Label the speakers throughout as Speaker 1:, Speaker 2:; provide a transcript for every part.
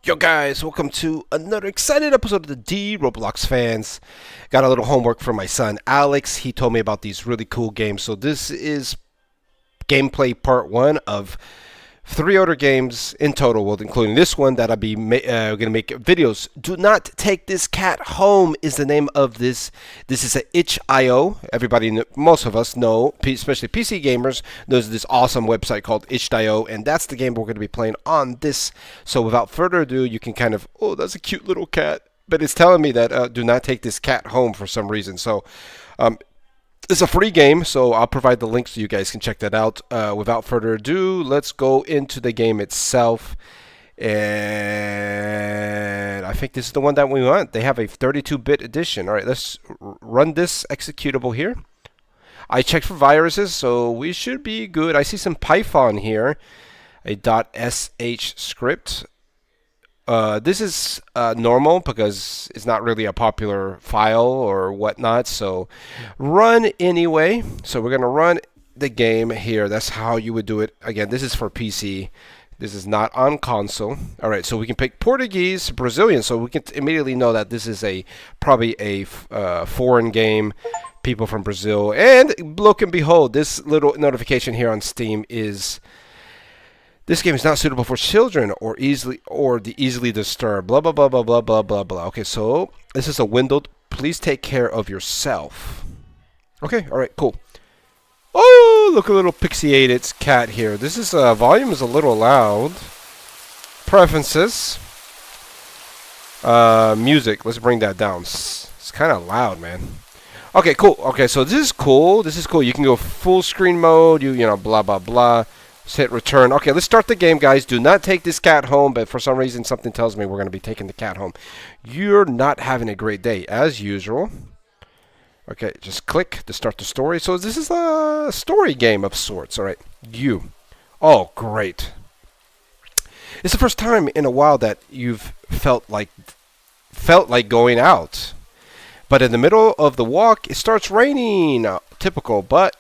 Speaker 1: Yo guys, welcome to another exciting episode of the Dee-Roblox fans. Got a little homework from my son Alex. He told me about these really cool games. So this is gameplay part 1 of 3 other games in total, well, including this one that I'll be going to make videos. Do Not Take This Cat Home is the name of this. This is a itchio. Everybody, most of us know, especially PC gamers, knows this awesome website called itch.io, and that's the game we're going to be playing on this. So without further ado, you can kind of, oh, that's a cute little cat. But it's telling me that do not take this cat home for some reason. So it's a free game, so I'll provide the link so you guys can check that out. Without further ado, let's go into the game itself. And I think this is the one that we want. They have a 32-bit edition. All right, let's run this executable here. I checked for viruses, so we should be good. I see some Python here, a .sh script. This is normal because it's not really a popular file or whatnot, so run anyway. So we're gonna run the game here. That's how you would do it. Again, this is for PC. This is not on console. All right, so we can pick Portuguese, Brazilian, so we can immediately know that this is probably a foreign game. People from Brazil, and look and behold, this little notification here on Steam is. This game is not suitable for children or the easily disturbed. Blah blah blah blah blah blah blah blah. Okay, so this is a window. Please take care of yourself. Okay, all right, cool. Oh, look, a little pixelated cat here. This is volume is a little loud. Preferences. Music. Let's bring that down. It's kind of loud, man. Okay, cool. Okay, so this is cool. This is cool. You can go full screen mode. You know, blah blah blah. Let's hit return. Okay, let's start the game, guys. Do not take this cat home, but for some reason something tells me we're going to be taking the cat home. You're not having a great day, as usual. Okay, just click to start the story. So this is a story game of sorts. All right, you. Oh, great. It's the first time in a while that you've felt like going out. But in the middle of the walk, it starts raining. Typical, but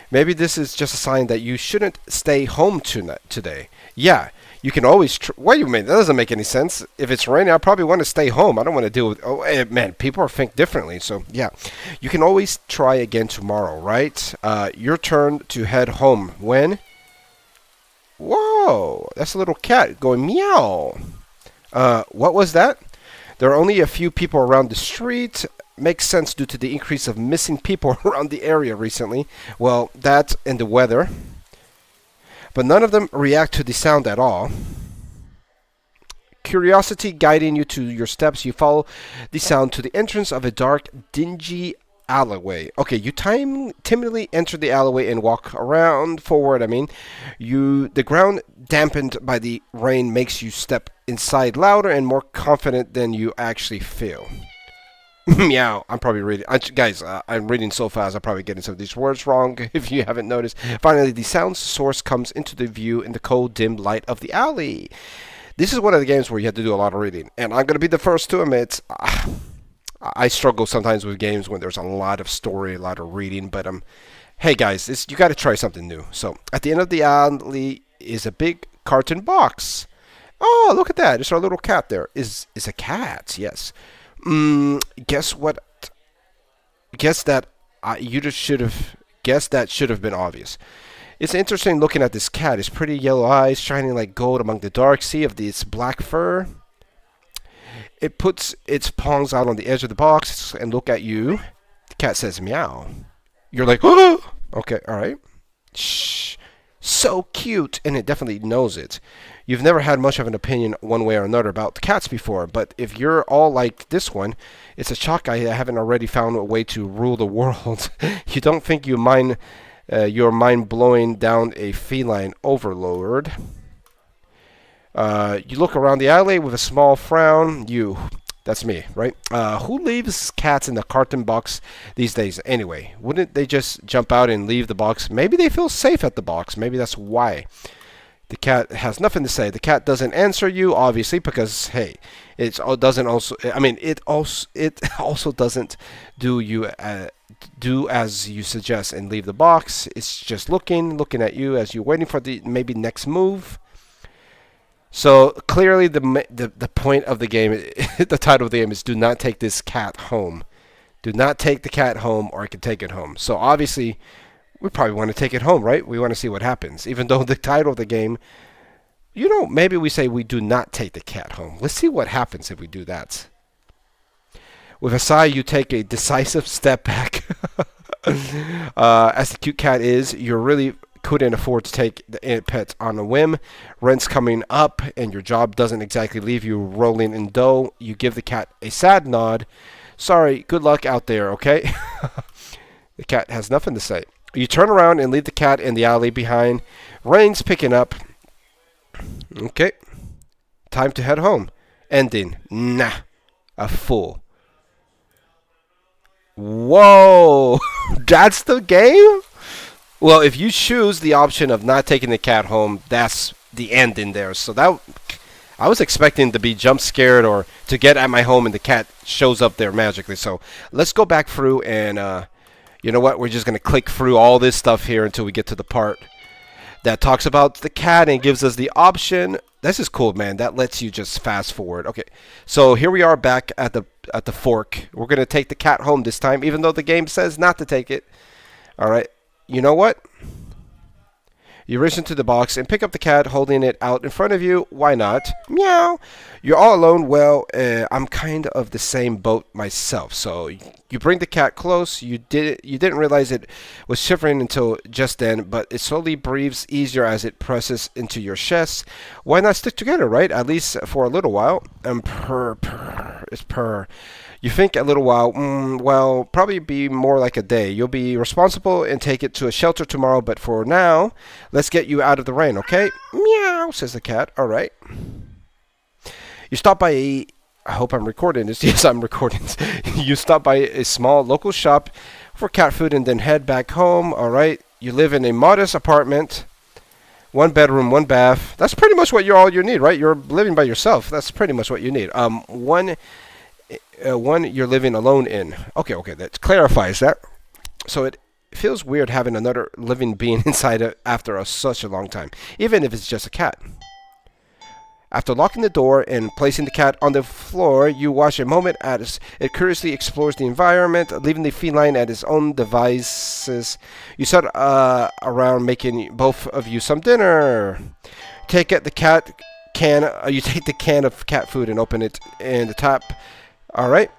Speaker 1: maybe this is just a sign that you shouldn't stay home today. Yeah, you can always. Wait a minute, that doesn't make any sense. If it's raining, I probably want to stay home. I don't want to deal with. Oh, man, people think differently. So yeah, you can always try again tomorrow, right? Your turn to head home. When? Whoa, that's a little cat going meow. What was that? There are only a few people around the street. Makes sense due to the increase of missing people around the area recently. Well, that and the weather. But none of them react to the sound at all. Curiosity guiding you to your steps, you follow the sound to the entrance of a dark, dingy alleyway. Okay, you timidly enter the alleyway and walk around forward. The ground dampened by the rain makes you step inside louder and more confident than you actually feel. Meow. I'm probably reading. Guys, I'm reading so fast, I'm probably getting some of these words wrong if you haven't noticed. Finally, the sound source comes into the view in the cold, dim light of the alley. This is one of the games where you have to do a lot of reading. And I'm going to be the first to admit, I struggle sometimes with games when there's a lot of story, a lot of reading. But hey guys, you got to try something new. So at the end of the alley is a big carton box. Oh, look at that. There's our little cat there. Is a cat, yes. Guess what? Guess that you just should have guessed that should have been obvious. It's interesting looking at this cat. Its pretty yellow eyes shining like gold among the dark sea of its black fur. It puts its paws out on the edge of the box and look at you. The cat says meow. You're like, oh! Okay, all right. Shh. So cute, and it definitely knows it. You've never had much of an opinion one way or another about cats before, but if you're all like this one, it's a shock I haven't already found a way to rule the world. You don't think you're mind blowing down a feline overlord. You look around the alley with a small frown. That's me, right? Who leaves cats in the carton box these days anyway? Wouldn't they just jump out and leave the box? Maybe they feel safe at the box. Maybe that's why. The cat has nothing to say. The cat doesn't answer you, obviously, because hey, it also doesn't do as you suggest and leave the box. It's just looking at you as you're waiting for the maybe next move. So clearly, the point of the game, the title of the game is "Do not take this cat home." Do not take the cat home, or I can take it home. So obviously, we probably want to take it home, right? We want to see what happens. Even though the title of the game, maybe we say we do not take the cat home. Let's see what happens if we do that. With a sigh, you take a decisive step back. As the cute cat is, you really couldn't afford to take the pet on a whim. Rent's coming up, and your job doesn't exactly leave you rolling in dough. You give the cat a sad nod. Sorry, good luck out there, okay? The cat has nothing to say. You turn around and leave the cat in the alley behind. Rain's picking up. Okay. Time to head home. Ending. Nah. A fool. Whoa! That's the game? Well, if you choose the option of not taking the cat home, that's the end in there. So I was expecting to be jump scared or to get at my home and the cat shows up there magically. So let's go back through and you know what? We're just going to click through all this stuff here until we get to the part that talks about the cat and gives us the option. This is cool, man. That lets you just fast forward. Okay, so here we are back at the fork. We're going to take the cat home this time, even though the game says not to take it. All right. You know what? You reach into the box and pick up the cat, holding it out in front of you. Why not? Meow. You're all alone. Well, I'm kind of the same boat myself. So you bring the cat close. You didn't realize it was shivering until just then, but it slowly breathes easier as it presses into your chest. Why not stick together, right? At least for a little while. And purr. It's purr. You think a little while, well, probably be more like a day. You'll be responsible and take it to a shelter tomorrow, but for now, let's get you out of the rain, okay? Meow, says the cat. All right. You stop by I hope I'm recording this. Yes, I'm recording this. You stop by a small local shop for cat food and then head back home, all right? You live in a modest apartment, 1 bedroom, 1 bath. That's pretty much what all you need, right? You're living by yourself. That's pretty much what you need. One you're living alone in. Okay, that clarifies that. So it feels weird having another living being inside after such a long time, even if it's just a cat. After locking the door and placing the cat on the floor, you watch a moment as it curiously explores the environment, leaving the feline at its own devices. You sit around making both of you some dinner. You take the can of cat food and open it in the top. All right.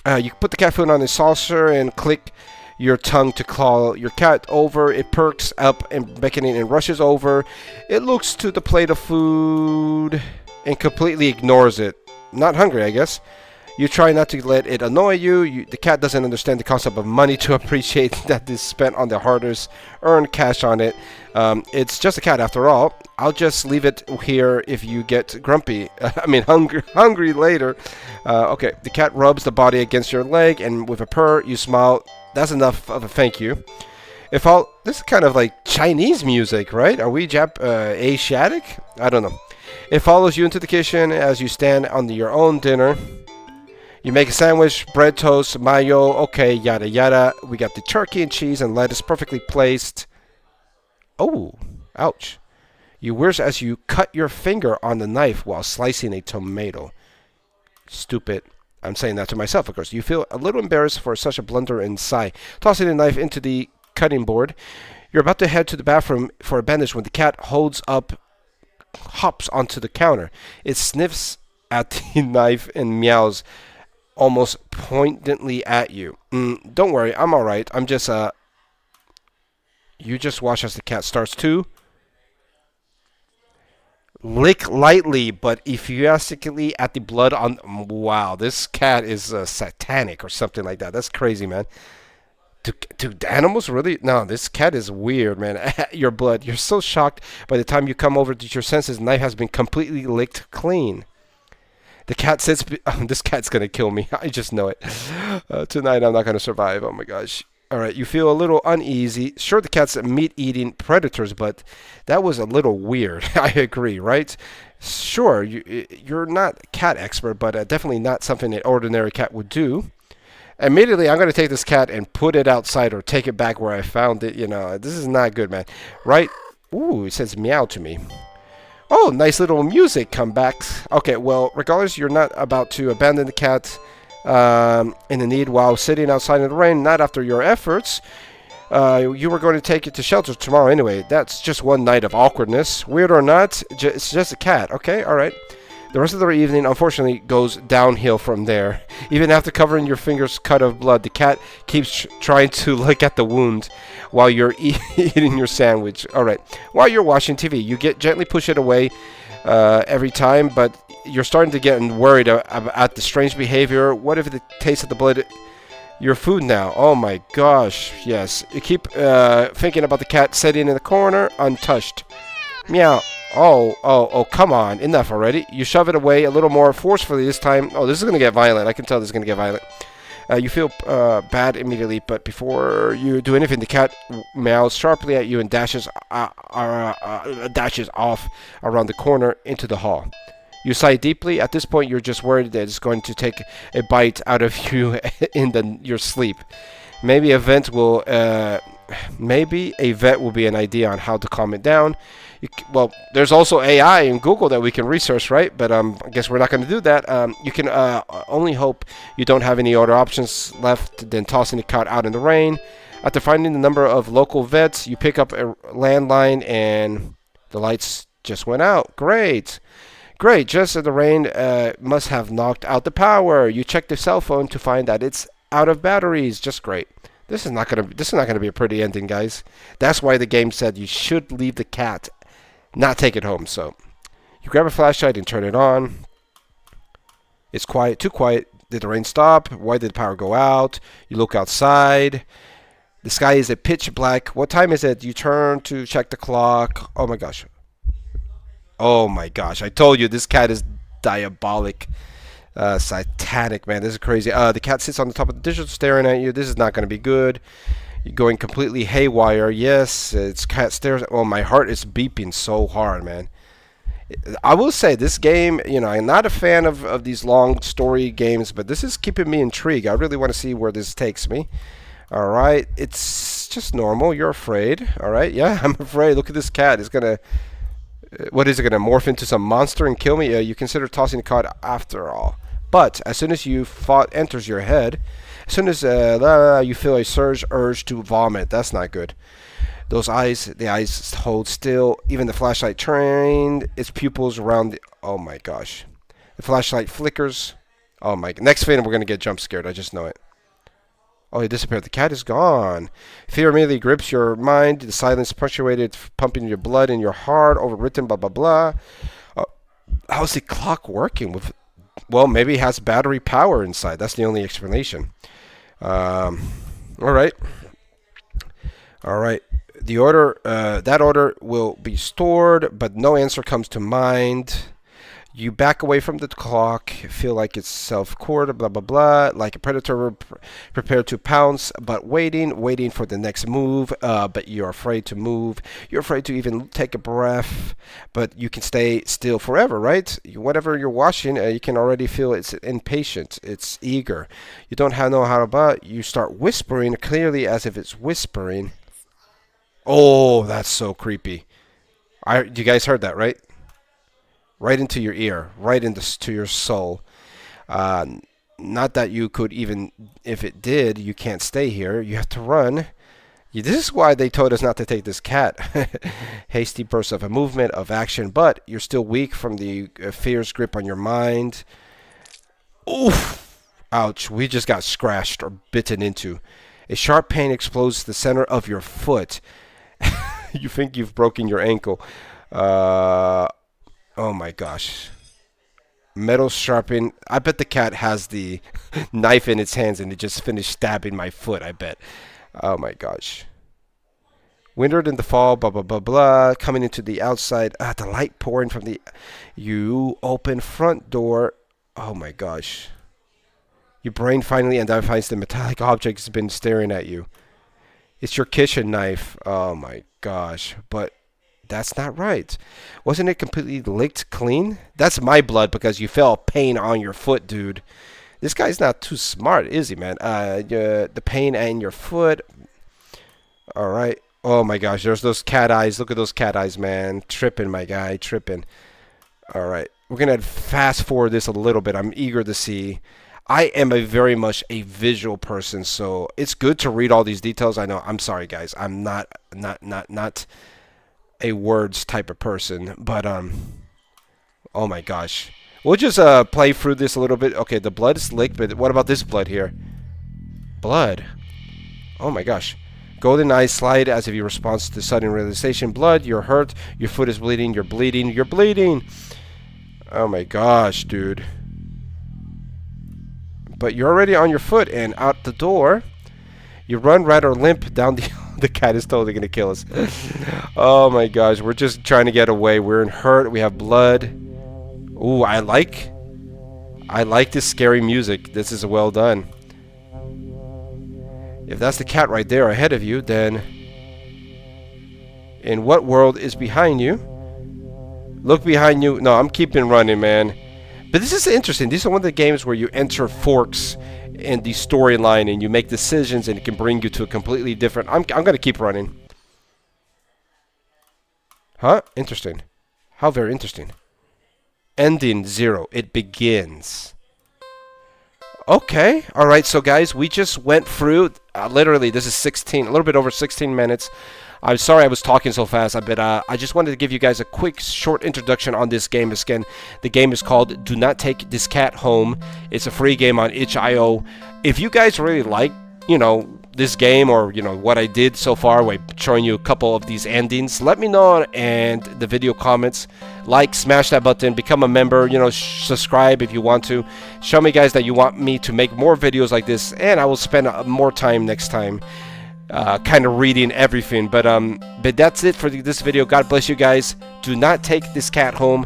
Speaker 1: You put the cat food on a saucer and click your tongue to claw your cat over. It perks up and beckoning and rushes over. It looks to the plate of food and completely ignores it. Not hungry, I guess. You try not to let it annoy you. The cat doesn't understand the concept of money to appreciate that is spent on the hard-earned cash on it. It's just a cat after all. I'll just leave it here if you get grumpy. Hungry later. Okay, the cat rubs the body against your leg, and with a purr, you smile. That's enough of a thank you. This is kind of like Chinese music, right? Are we Asiatic? I don't know. It follows you into the kitchen as you stand on your own dinner. You make a sandwich, bread, toast, mayo, okay, yada yada. We got the turkey and cheese and lettuce perfectly placed. Oh, ouch. You wince as you cut your finger on the knife while slicing a tomato. Stupid. I'm saying that to myself, of course. You feel a little embarrassed for such a blunder and sigh. Tossing the knife into the cutting board. You're about to head to the bathroom for a bandage when the cat hops onto the counter. It sniffs at the knife and meows almost pointedly at you. Don't worry, I'm alright. I'm just, You just watch as the cat starts to lick lightly but enthusiastically at the blood on... Wow, this cat is satanic or something like that. That's crazy, man. Do animals really... No, this cat is weird, man. At your blood. You're so shocked by the time you come over to your senses. The knife has been completely licked clean. The cat sits... this cat's going to kill me. I just know it. Tonight I'm not going to survive. Oh my gosh. All right, you feel a little uneasy. Sure, the cat's meat-eating predators, but that was a little weird. I agree, right? Sure, you're not a cat expert, but definitely not something an ordinary cat would do. Immediately, I'm going to take this cat and put it outside or take it back where I found it. This is not good, man. Right? Ooh, it says meow to me. Oh, nice little music comebacks. Okay, well, regardless, you're not about to abandon the cat in the need while sitting outside in the rain. Not after your efforts. You were going to take it to shelter tomorrow anyway. That's just one night of awkwardness. Weird or not, it's just a cat. Okay, all right. The rest of the evening, unfortunately, goes downhill from there. Even after covering your fingers cut of blood, the cat keeps trying to look at the wound while you're eating your sandwich. All right. While you're watching TV, you gently push it away every time, but you're starting to get worried at the strange behavior. What if the taste of the blood your food now? Oh my gosh, yes. You keep thinking about the cat sitting in the corner, untouched. Meow. Oh, come on. Enough already. You shove it away a little more forcefully this time. Oh, this is going to get violent. I can tell this is going to get violent. You feel bad immediately, but before you do anything, the cat meows sharply at you and dashes off around the corner into the hall. You sigh deeply. At this point, you're just worried that it's going to take a bite out of you in your sleep. Maybe a vet will be an idea on how to calm it down. Well, there's also AI in Google that we can research, right? But I guess we're not going to do that. You can only hope you don't have any other options left than tossing the cat out in the rain. After finding the number of local vets, you pick up a landline and the lights just went out. Great. Just as the rain must have knocked out the power. You check the cell phone to find that it's out of batteries. Just great. This is not gonna be a pretty ending, guys. That's why the game said you should leave the cat, not take it home. So you grab a flashlight and turn it on. It's quiet, too quiet. Did the rain stop? Why did the power go out? You look outside. The sky is a pitch black. What time is it? You turn to check the clock. Oh my gosh. I told you this cat is diabolic. Satanic, man. This is crazy. The cat sits on the top of the digital staring at you. This is not going to be good. You're going completely haywire. Yes, it's cat stares. Oh, my heart is beeping so hard, man. I will say this game, I'm not a fan of these long story games, but this is keeping me intrigued. I really want to see where this takes me. All right. It's just normal. You're afraid. All right. Yeah, I'm afraid. Look at this cat. It's going to... What is it going to morph into some monster and kill me? You consider tossing the card after all. But as soon as thought enters your head, as soon as you feel a surge urge to vomit, that's not good. The eyes hold still. Even the flashlight trained its pupils around oh my gosh. The flashlight flickers. Oh my. Next thing we're going to get jump scared. I just know it. Oh, he disappeared. The cat is gone. Fear immediately grips your mind. The silence punctuated, pumping your blood in your heart, overwritten, blah, blah, blah. How's the clock working? Well, maybe it has battery power inside. That's the only explanation. All right. The order, that order will be stored, but no answer comes to mind. You back away from the clock, feel like it's self-cored, blah, blah, blah, like a predator prepared to pounce, but waiting for the next move, but you're afraid to move. You're afraid to even take a breath, but you can stay still forever, right? Whatever you're watching, you can already feel it's impatient, it's eager. You don't know how about, you start whispering clearly as if it's whispering. Oh, that's so creepy. You guys heard that, right? Right into your ear, right to your soul. Not that you could even, if it did, you can't stay here. You have to run. This is why they told us not to take this cat. Hasty bursts of a movement, of action, but you're still weak from the fear's grip on your mind. Oof! Ouch, we just got scratched or bitten into. A sharp pain explodes the center of your foot. You think you've broken your ankle. Oh my gosh. Metal sharpened. I bet the cat has the knife in its hands and it just finished stabbing my foot, I bet. Oh my gosh. Windward in the fall, blah, blah, blah, blah. Coming into the outside. The light pouring from you open front door. Oh my gosh. Your brain finally identifies the metallic object has been staring at you. It's your kitchen knife. Oh my gosh. But that's not right. Wasn't it completely licked clean? That's my blood because you felt pain on your foot, dude. This guy's not too smart, is he, man? The pain in your foot. All right. Oh my gosh, there's those cat eyes. Look at those cat eyes, man. Tripping, my guy, tripping. All right, we're gonna fast forward this a little bit. I'm eager to see. I am very much a visual person, so it's good to read all these details. I know. I'm sorry, guys. I'm not a words type of person, but oh my gosh. We'll just play through this a little bit. Okay, the blood is licked, but what about this blood here? Blood. Oh my gosh. Golden eyes slide as if you respond to sudden realization. Blood, you're hurt, your foot is bleeding, you're bleeding, you're bleeding. Oh my gosh, dude. But you're already on your foot and out the door. You run rather limp down the... The cat is totally going to kill us. Oh my gosh, we're just trying to get away. We're in hurt, we have blood. Ooh, I like this scary music. This is well done. If that's the cat right there ahead of you, then in what world is behind you? Look behind you. No, I'm keeping running, man. But this is interesting. These are one of the games where you enter forks in the storyline and you make decisions and it can bring you to a completely different... I'm going to keep running. Huh? Interesting. How very interesting. Ending 0. It begins. Okay. All right. So, guys, we just went through... literally, this is a little bit over 16 minutes. I'm sorry I was talking so fast, but I just wanted to give you guys a quick, short introduction on this game. Again, the game is called Do Not Take This Cat Home. It's a free game on itchio. If you guys really like, you know, this game or, you know, what I did so far, by showing you a couple of these endings, let me know in the video comments. Like, smash that button, become a member, you know, subscribe if you want to. Show me, guys, that you want me to make more videos like this, and I will spend more time next time. Kind of reading everything, but that's it for this video. God bless you guys. Do not take this cat home.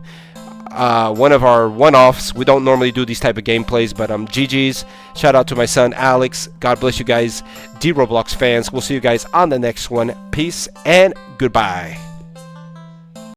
Speaker 1: One of our one-offs. We don't normally do these type of gameplays, but GG's. Shout out to my son Alex. God bless you guys, Dee-Roblox fans. We'll see you guys on the next one. Peace and goodbye.